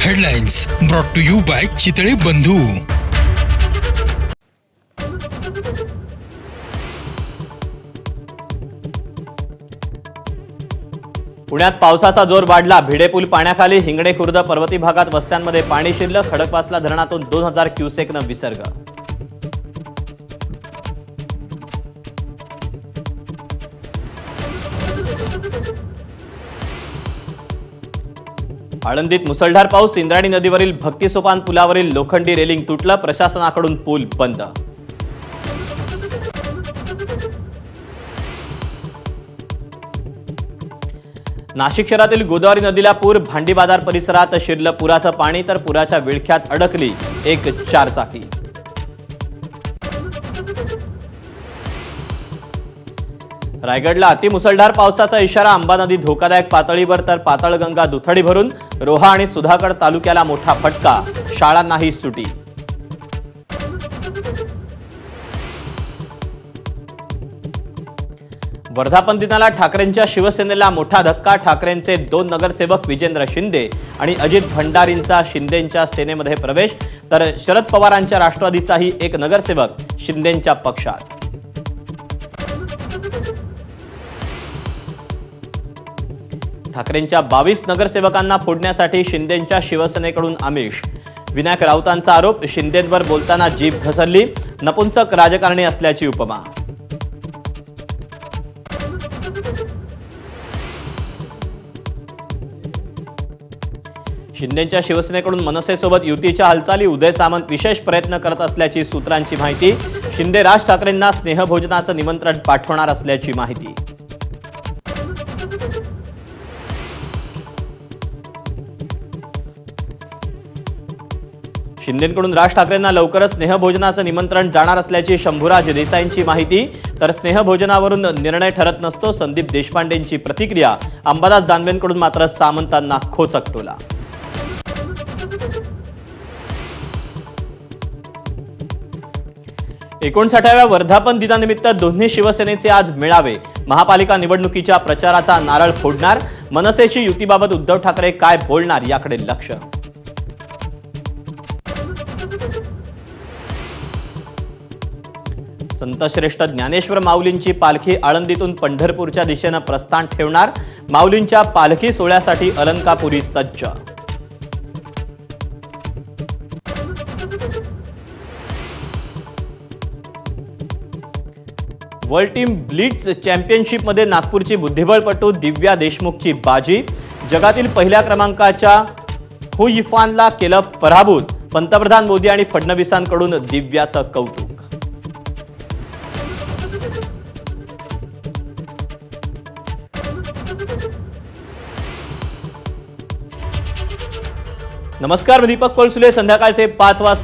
Headlines brought to you by Chitale Bandhu. पुण्यात पावसाचा जोर वाढला. भिडेपूल पाण्याखाली. हिंगणे खुर्द पर्वती भागात वस्त्यांमध्ये पाणी शिरलं. खडकवासला धरणातून 2000 क्युसेकनं विसर्ग. आळंदीत मुसळधार पाऊस. इंद्रायणी नदीवरील भक्तिसोपान पुलावरील लोखंडी रेलिंग तुटलं. प्रशासनाकडून पूल बंद. नाशिक शहरातील गोदावरी नदीला पूर. भांडी बाजार परिसरात शिरलं पुराचं पाणी, तर पुराच्या विळख्यात अडकली एक चारचाकी. रायगडला अतिमुसळधार पावसाचा इशारा. अंबा नदी धोकादायक पातळीवर, तर पाताळगंगा दुथडी भरून. रोहा आणि सुधागड तालुक्याला मोठा फटका. शाळांनाही सुटी. वर्धापन दिनाला ठाकरेंच्या शिवसेनेला मोठा धक्का. ठाकरेंचे 2 नगरसेवक विजेंद्र शिंदे आणि अजित भंडारींचा शिंदेंच्या सेनेमध्ये प्रवेश, तर शरद पवारांच्या राष्ट्रवादीचाही एक नगरसेवक शिंदेंच्या पक्षात. ठाकरेंच्या 22 नगरसेवकांना फोडण्यासाठी शिंदेंच्या शिवसेनेकडून आमिष. विनायक राऊतांचा आरोप. शिंदेंवर बोलताना जीभ घसरली. नपुंसक राजकारणी असल्याची उपमा. शिंदेंच्या शिवसेनेकडून मनसेसोबत युतीच्या हालचाली. उदय सामंत विशेष प्रयत्न करत असल्याची सूत्रांची माहिती. शिंदे राज ठाकरेंना स्नेहभोजनाचं निमंत्रण पाठवणार असल्याची माहिती. शिंदेंकडून राज ठाकरेंना लवकरच स्नेहभोजनाचं निमंत्रण जाणार असल्याची शंभूराज देसाईंची माहिती. तर स्नेहभोजनावरून निर्णय ठरत नसतो. संदीप देशपांडेंची प्रतिक्रिया. अंबादास दानवेंकडून मात्र सामंतांना खोचक टोला. 59व्या वर्धापन दिनानिमित्त दोन्ही शिवसेनेचे आज मेळावे. महापालिका निवडणुकीच्या प्रचाराचा नारळ फोडणार. मनसेची युतीबाबत उद्धव ठाकरे काय बोलणार याकडे लक्ष. संतश्रेष्ठ ज्ञानेश्वर माऊलींची पालखी आळंदीतून पंढरपूरच्या दिशेनं प्रस्थान ठेवणार. माऊलींच्या पालखी सोहळ्यासाठी अलंकापुरी सज्ज. वर्ल्ड टीम ब्लिट्झ चॅम्पियनशिपमध्ये नागपूरची बुद्धिबळपटू दिव्या देशमुखची बाजी. जगातील पहिल्या क्रमांकाच्या हु यिफानला केलं पराभूत. पंतप्रधान मोदी आणि फडणवीसांकडून दिव्याचं कौतुक. नमस्कार, मी दीपक कोळसुले. संध्याकाळचे 5 वाजता